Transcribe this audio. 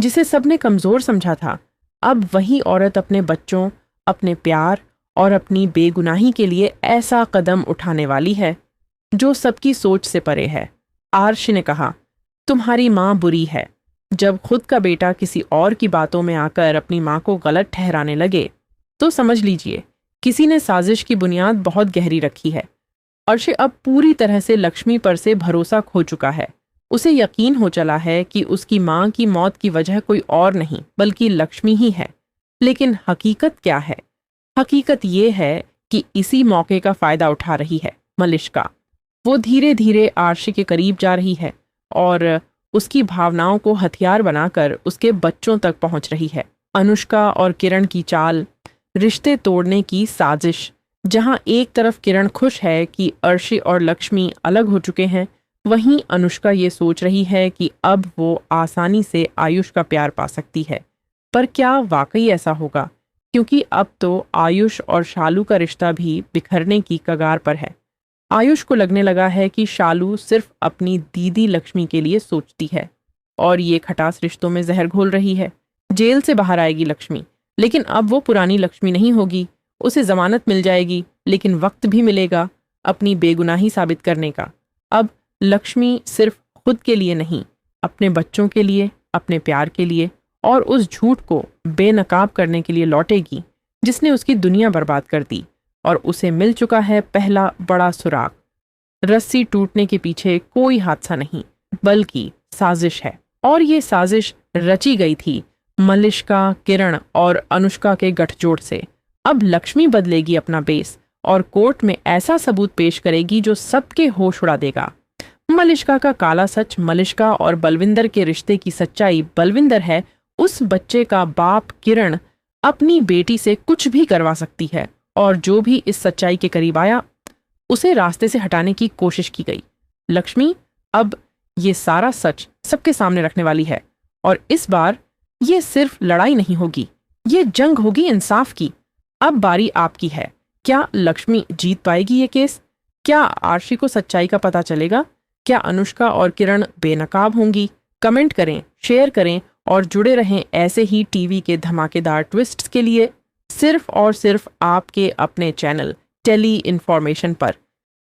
जिसे सबने कमजोर समझा था, अब वही औरत अपने बच्चों, अपने प्यार और अपनी बेगुनाही के लिए ऐसा कदम उठाने वाली है जो सबकी सोच से परे है। आर्शी ने कहा, तुम्हारी माँ बुरी है। जब खुद का बेटा किसी और की बातों में आकर अपनी माँ को गलत ठहराने लगे तो समझ लीजिए किसी ने साजिश की बुनियाद बहुत गहरी रखी है। अर्शी अब पूरी तरह से लक्ष्मी पर से भरोसा खो चुका है। उसे यकीन हो चला है कि उसकी माँ की मौत की वजह कोई और नहीं बल्कि लक्ष्मी ही है। लेकिन हकीकत क्या है? हकीकत ये है कि इसी मौके का फायदा उठा रही है मलिष्का। वो धीरे धीरे आर्शी के करीब जा रही है और उसकी भावनाओं को हथियार बनाकर उसके बच्चों तक पहुंच रही है। अनुष्का और किरण की चाल, रिश्ते तोड़ने की साजिश। जहां एक तरफ किरण खुश है कि अर्शी और लक्ष्मी अलग हो चुके हैं, वहीं अनुष्का ये सोच रही है कि अब वो आसानी से आयुष का प्यार पा सकती है। पर क्या वाकई ऐसा होगा? क्योंकि अब तो आयुष और शालू का रिश्ता भी बिखरने की कगार पर है। आयुष को लगने लगा है कि शालू सिर्फ अपनी दीदी लक्ष्मी के लिए सोचती है और ये खटास रिश्तों में जहर घोल रही है। जेल से बाहर आएगी लक्ष्मी, लेकिन अब वो पुरानी लक्ष्मी नहीं होगी। उसे जमानत मिल जाएगी, लेकिन वक्त भी मिलेगा अपनी बेगुनाही साबित करने का। अब लक्ष्मी सिर्फ खुद के लिए नहीं, अपने बच्चों के लिए, अपने प्यार के लिए और उस झूठ को बेनकाब करने के लिए लौटेगी जिसने उसकी दुनिया बर्बाद कर दी। और उसे मिल चुका है पहला बड़ा सुराग। रस्सी टूटने के पीछे कोई हादसा नहीं बल्कि साजिश है, और ये साजिश रची गई थी मलिष्का, किरण और अनुष्का के गठजोड़ से। अब लक्ष्मी बदलेगी अपना बेस और कोर्ट में ऐसा सबूत पेश करेगी जो सबके होश उड़ा देगा। मलिष्का का काला सच, मलिष्का और बलविंदर के रिश्ते की सच्चाई। बलविंदर है उस बच्चे का बाप। किरण अपनी बेटी से कुछ भी करवा सकती है और जो भी इस सच्चाई के करीब आया उसे रास्ते से हटाने की कोशिश की गई। लक्ष्मी अब ये सारा सच सबके सामने रखने वाली है और इस बार ये सिर्फ लड़ाई नहीं होगी, ये जंग होगी इंसाफ की। अब बारी आपकी है। क्या लक्ष्मी जीत पाएगी ये केस? क्या आर्शी को सच्चाई का पता चलेगा? क्या अनुष्का और किरण बेनकाब होंगी? कमेंट करें, शेयर करें और जुड़े रहें ऐसे ही टीवी के धमाकेदार ट्विस्ट्स के लिए सिर्फ और सिर्फ आपके अपने चैनल टेली इन्फॉर्मेशन पर।